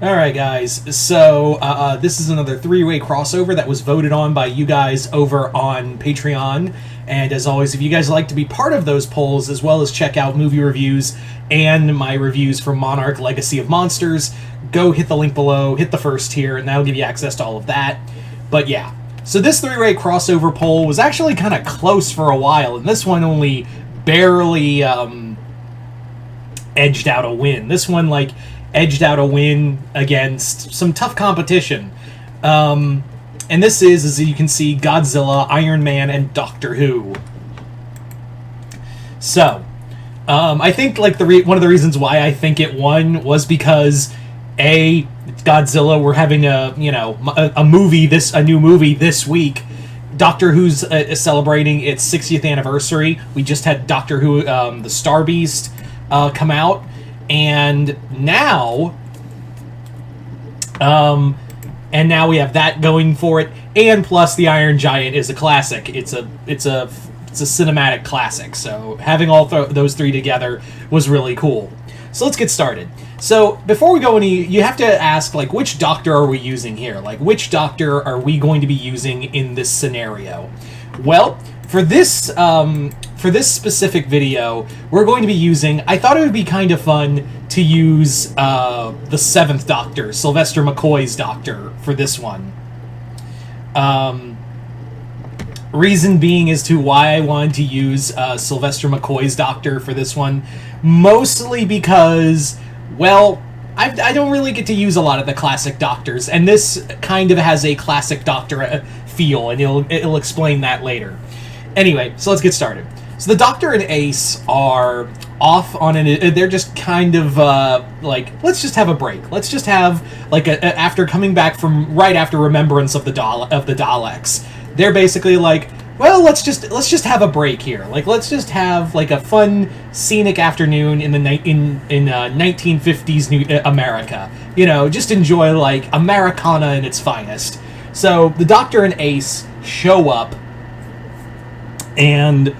Alright, guys, so this is another three-way crossover that was voted on by you guys over on Patreon. And as always, if you guys like to be part of those polls, as well as check out movie reviews and my reviews for Monarch Legacy of Monsters, go hit the link below, hit the first tier, and that'll give you access to all of that. But yeah, so this three-way crossover poll was actually kind of close for a while, and this one only barely edged out a win. This one, edged out a win against some tough competition. And this is, as you can see, Godzilla, Iron Man, and Doctor Who. So, I think one of the reasons why I think it won was because Godzilla. We're having a new movie this week. Doctor Who's celebrating its 60th anniversary. We just had Doctor Who, the Star Beast, come out. And now we have that going for it, and plus the Iron Giant is a classic. It's a cinematic classic. So having all those three together was really cool. So let's get started. So before we go any, you have to ask which Doctor are we using here? Which Doctor are we going to be using in this scenario? Well, for this specific video, we're going to be using... I thought it would be kind of fun to use the seventh Doctor, Sylvester McCoy's Doctor, for this one. Reason being as to why I wanted to use Sylvester McCoy's Doctor for this one, mostly because, well, I don't really get to use a lot of the classic Doctors, and this kind of has a classic Doctor feel, and it'll explain that later. Anyway, so let's get started. So the Doctor and Ace are off on they're just kind of let's just have a break. Let's just have after coming back from right after Remembrance of the Daleks. They're basically well, let's just have a break here. Let's just have a fun scenic afternoon in 1950s New America. Just enjoy Americana in its finest. So the Doctor and Ace show up, and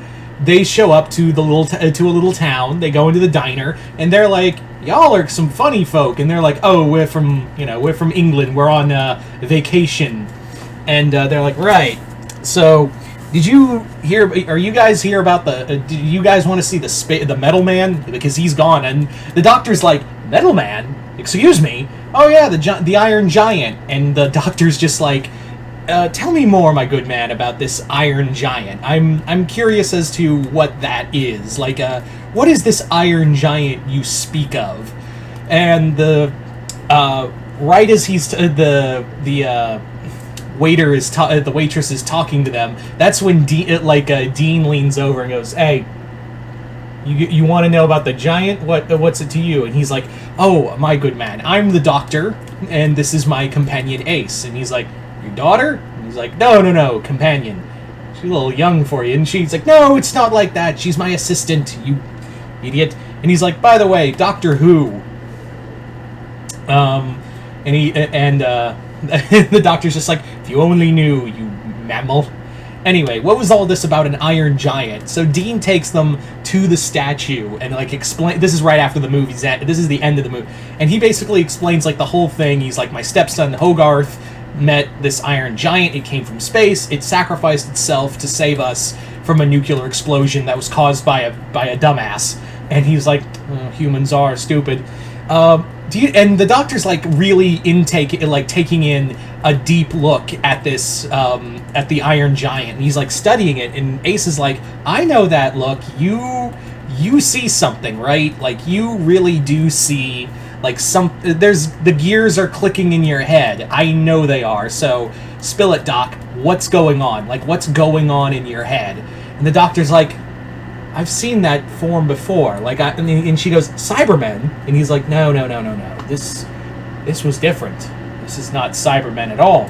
they show up to a little town. They go into the diner, and they're like, "Y'all are some funny folk." And they're like, "Oh, we're from England. We're on vacation." And they're like, "Right. So, did you hear? Are you guys here about the? Do you guys want to see the Metal Man? Because he's gone." And the Doctor's like, "Metal Man? Excuse me? Oh yeah, the Iron Giant." And the Doctor's just like, "Tell me more, my good man, about this Iron Giant. I'm curious as to what that is. What is this Iron Giant you speak of?" And the right as he's the waitress is talking to them, that's when Dean leans over and goes, "Hey, you want to know about the giant? What's it to you?" And he's like, "Oh, my good man, I'm the Doctor, and this is my companion Ace." And he's like, "Your daughter?" And he's like, No, companion. She's a little young for you." And she's like, "No, it's not like that. She's my assistant, you idiot." And he's like, "By the way, Doctor Who." The Doctor's just like, "If you only knew, you mammal." Anyway, what was all this about an Iron Giant? So Dean takes them to the statue and explain. This is right after the movie's end. This is the end of the movie, and he basically explains the whole thing. He's like, "My stepson Hogarth met this Iron Giant. It came from space. It sacrificed itself to save us from a nuclear explosion that was caused by a dumbass." And he's like, "Oh, humans are stupid." And the Doctor's really taking in a deep look at this at the Iron Giant, and he's studying it. And Ace is like, "I know that look. You see something, right? You really do see there's the gears are clicking in your head. I know they are. So spill it, Doc. What's going on? What's going on in your head?" And the Doctor's like, "I've seen that form before." And she goes, "Cybermen?" And he's like, No. This was different. This is not Cybermen at all."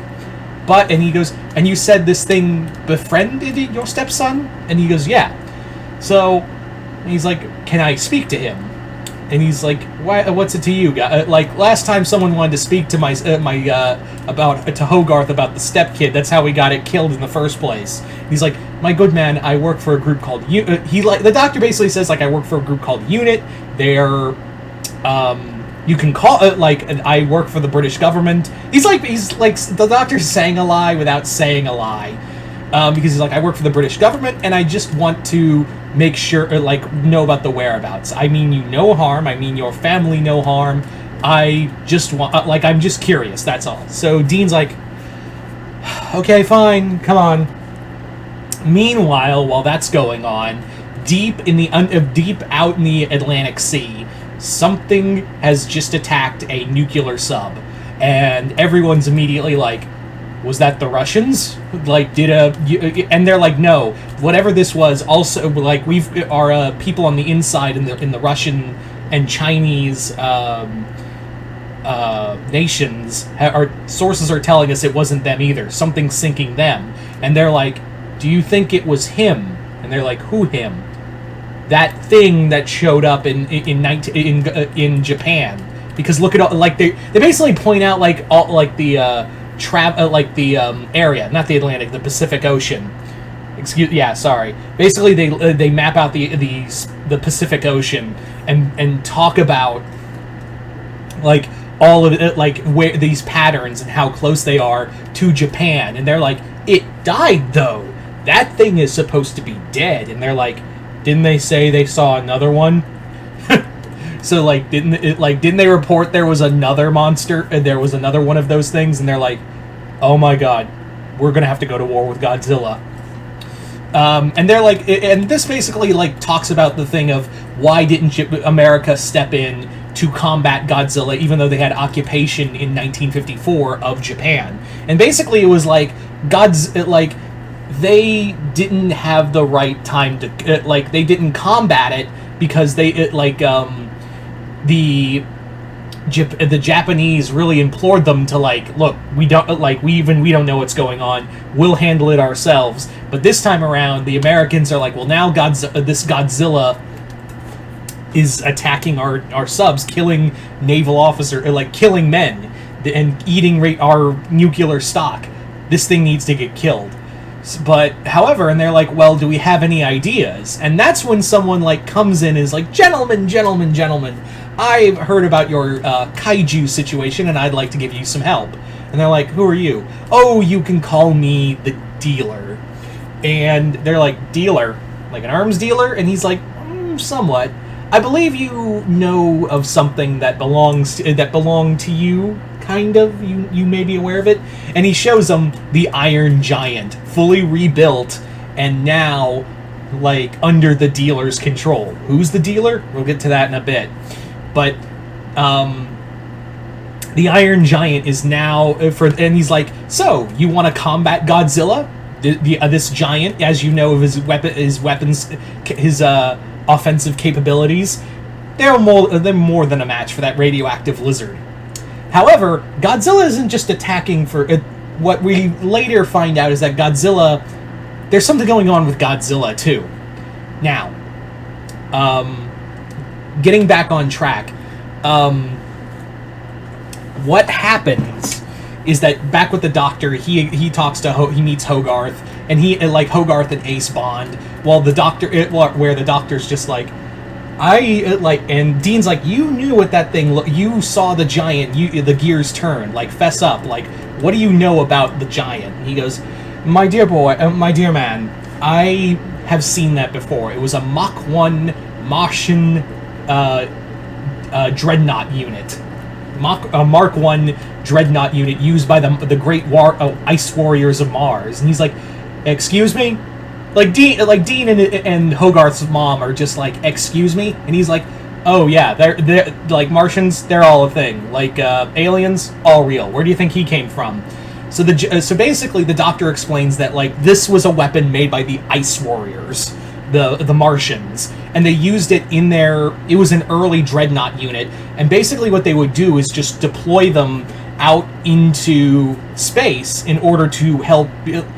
And he goes, "And you said this thing befriended your stepson?" And he goes, "Yeah." So, and he's like, "Can I speak to him?" And he's like, "What's it to you, guy? Last time someone wanted to speak to to Hogarth about the stepkid. That's how we got it killed in the first place." And he's like, "My good man, I work for a group called the Doctor basically says I work for a group called Unit. They're You can call it like I work for the British government. He's like the doctor's saying a lie without saying a lie, because he's like, I work for the British government and I just want to make sure like know about the whereabouts. I mean you no harm. I mean your family no harm. I just want like I'm just curious. That's all. So Dean's like, okay, fine, come on. Meanwhile, while that's going on, deep out in the Atlantic Sea, something has just attacked a nuclear sub, and everyone's immediately like, was that the Russians? Like, and they're like, no, whatever this was. Also, like, our people on the inside in the Russian and Chinese nations, our sources are telling us it wasn't them either. Something's sinking them, and they're like, do you think it was him? And they're like, who him? That thing that showed up in Japan, because look at all, like they basically point out like all like the area, not the Atlantic, the Pacific Ocean. Sorry. Basically, they map out the Pacific Ocean and talk about like all of it, like where these patterns and how close they are to Japan, and they're like, it died though. That thing is supposed to be dead, and they're like, didn't they say they saw another one? So like, didn't they report there was another monster? There was another one of those things, and they're like, oh my god, we're gonna have to go to war with Godzilla. And they're like, and this basically like talks about the thing of why didn't America step in to combat Godzilla, even though they had occupation in 1954 of Japan. And basically, it was like they didn't have the right time to they didn't combat it because the Japanese really implored them to like, look, we don't know what's going on, we'll handle it ourselves. But this time around, the Americans are like, well, now this Godzilla is attacking our subs, killing naval officers, like killing men and eating our nuclear stock. This thing needs to get killed. But however, and they're like, well, do we have any ideas? And that's when someone like comes in and is like, gentlemen, I've heard about your kaiju situation and I'd like to give you some help. And they're like, who are you? Oh, you can call me the dealer. And they're like, dealer? Like an arms dealer? And he's like, somewhat. I believe you know of something that belonged to you, kind of. You may be aware of it. And he shows them the Iron Giant, fully rebuilt, and now, like, under the dealer's control. Who's the dealer? We'll get to that in a bit. But, the Iron Giant is now, and he's like, so, you want to combat Godzilla? This giant, as you know of his weapons, his offensive capabilities, they're more than a match for that radioactive lizard. However, Godzilla isn't just attacking for it. What we later find out is that Godzilla, there's something going on with Godzilla too. Now, getting back on track, what happens is that back with the Doctor, he talks to he meets Hogarth, and Hogarth and Ace bond, while the Doctor where the Doctor's just like, and Dean's like, you knew what that thing you saw the giant, the gears turn, like, fess up, like, what do you know about the giant? And he goes, my dear man, I have seen that before. It was a Mach 1 Martian dreadnought unit. Mark 1 dreadnought unit used by the great ice warriors of Mars. And he's like, excuse me? Like Dean and Hogarth's mom are just like, excuse me? And he's like, oh yeah, they're like Martians, they're all a thing. Like aliens, all real. Where do you think he came from? So basically the Doctor explains that like this was a weapon made by the ice warriors, the Martians, and they used it in it was an early dreadnought unit, and basically what they would do is just deploy them out into space in order to help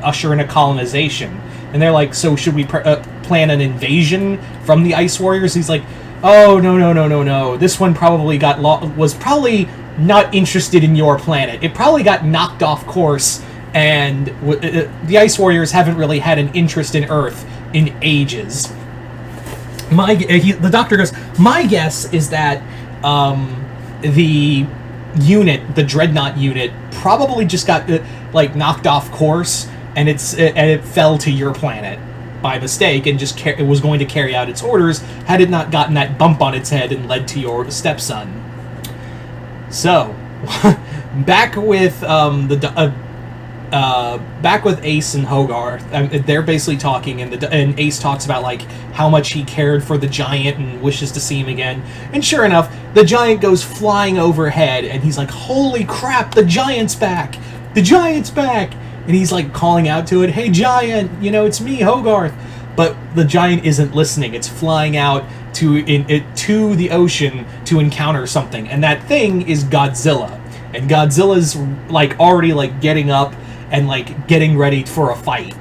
usher in a colonization. And they're like, so should we plan an invasion from the Ice Warriors? He's like, oh, no. This one probably was probably not interested in your planet. It probably got knocked off course, and the Ice Warriors haven't really had an interest in Earth in ages. The Doctor goes, my guess is that the unit, the Dreadnought unit, probably just got like knocked off course, and it fell to your planet by mistake, and just it was going to carry out its orders had it not gotten that bump on its head and led to your stepson. So, back with back with Ace and Hogarth, they're basically talking, and Ace talks about like how much he cared for the giant and wishes to see him again. And sure enough, the giant goes flying overhead, and he's like, "Holy crap! The giant's back! The giant's back!" And he's like calling out to it, "Hey giant, it's me, Hogarth." But the giant isn't listening. It's flying out to the ocean to encounter something, and that thing is Godzilla. And Godzilla's like already like getting up and like getting ready for a fight.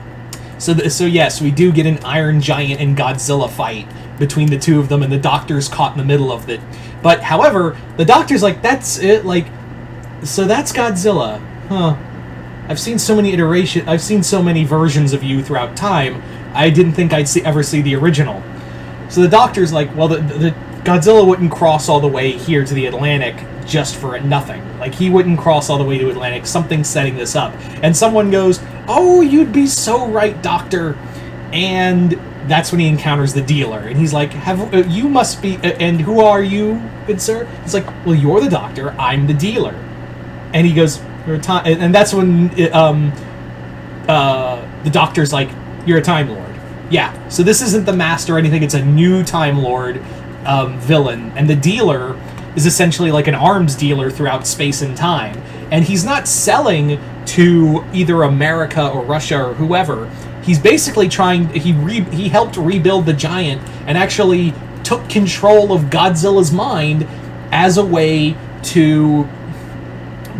So yes, we do get an Iron Giant and Godzilla fight between the two of them, and the Doctor's caught in the middle of it. But however, the Doctor's like, "That's it, like, so that's Godzilla, huh? I've seen so many versions of you throughout time. I didn't think I'd ever see the original." So the Doctor's like, "Well, the Godzilla wouldn't cross all the way here to the Atlantic just for nothing. Like, he wouldn't cross all the way to Atlantic. Something's setting this up." And someone goes, "Oh, you'd be so right, Doctor." And that's when he encounters the dealer, and he's like, "You must be, and who are you, good sir?" He's like, "Well, you're the Doctor. I'm the dealer." And he goes, "You're a time," and that's when the Doctor's like, "You're a Time Lord." Yeah, so this isn't the Master or anything. It's a new Time Lord villain, and the dealer is essentially like an arms dealer throughout space and time. And he's not selling to either America or Russia or whoever. He's basically he helped rebuild the giant and actually took control of Godzilla's mind as a way to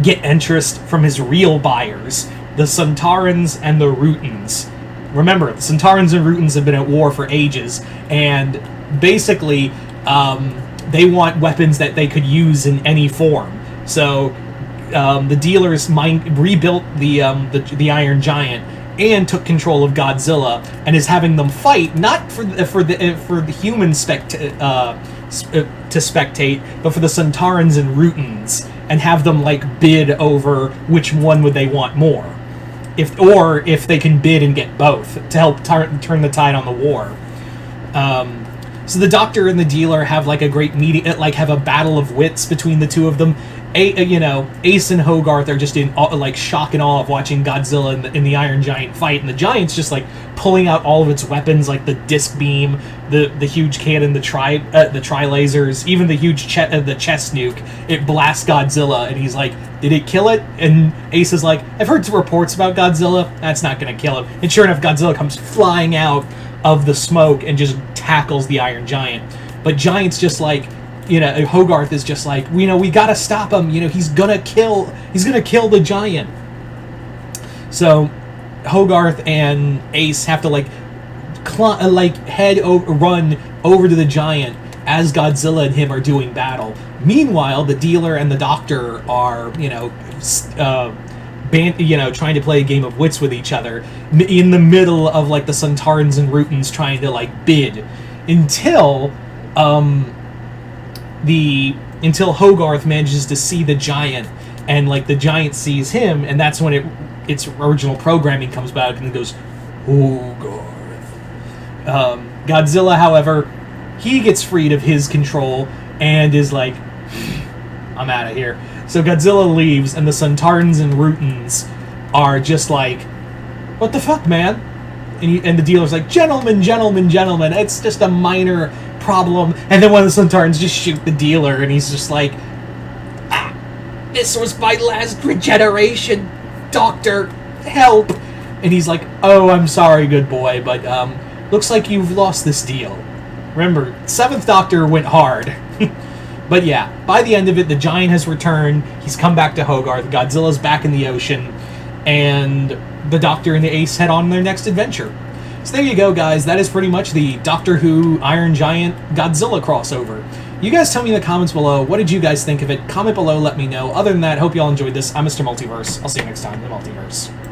get interest from his real buyers, the Suntarans and the Rutans. Remember, the Suntarans and Rutans have been at war for ages, and basically they want weapons that they could use in any form. So the dealers rebuilt the Iron Giant and took control of Godzilla, and is having them fight not for the humans to spectate, but for the Suntarans and Rutans, and have them like bid over which one would they want more, if they can bid and get both to help turn the tide on the war. So the Doctor and the dealer have like a great meeting, like have a battle of wits between the two of them. Ace and Hogarth are just in like shock and awe of watching Godzilla in the Iron Giant fight, and the Giant's just like pulling out all of its weapons, like the disc beam, the huge cannon, the tri lasers, even the huge the chest nuke. It blasts Godzilla, and he's like, "Did it kill it?" And Ace is like, "I've heard some reports about Godzilla. That's not going to kill him." And sure enough, Godzilla comes flying out of the smoke and just tackles the Iron Giant. But Giant's just like, Hogarth is just like, we gotta stop him. He's gonna kill the Giant. So Hogarth and Ace have to run over to the Giant as Godzilla and him are doing battle. Meanwhile, the dealer and the Doctor are, trying to play a game of wits with each other in the middle of like the Suntarans and Rutans trying to like bid until Hogarth manages to see the Giant, and like the Giant sees him, and that's when its original programming comes back and it goes, Hogarth. Godzilla, however, he gets freed of his control and is like, "I'm out of here." So Godzilla leaves, and the Suntarans and Rutans are just like, "What the fuck, man?" And the dealer's like, gentlemen, it's just a minor problem." And then one of the Suntarans just shoot the dealer, and he's just like, "This was my last regeneration, Doctor, help." And he's like, "Oh, I'm sorry, good boy, but looks like you've lost this deal." Remember, 7th Doctor went hard. But yeah, by the end of it, the Giant has returned. He's come back to Hogarth. Godzilla's back in the ocean, and the Doctor and the Ace head on their next adventure. So there you go, guys. That is pretty much the Doctor Who Iron Giant Godzilla crossover. You guys tell me in the comments below, what did you guys think of it? Comment below, let me know. Other than that, hope you all enjoyed this. I'm Mr. Multiverse. I'll see you next time in the Multiverse.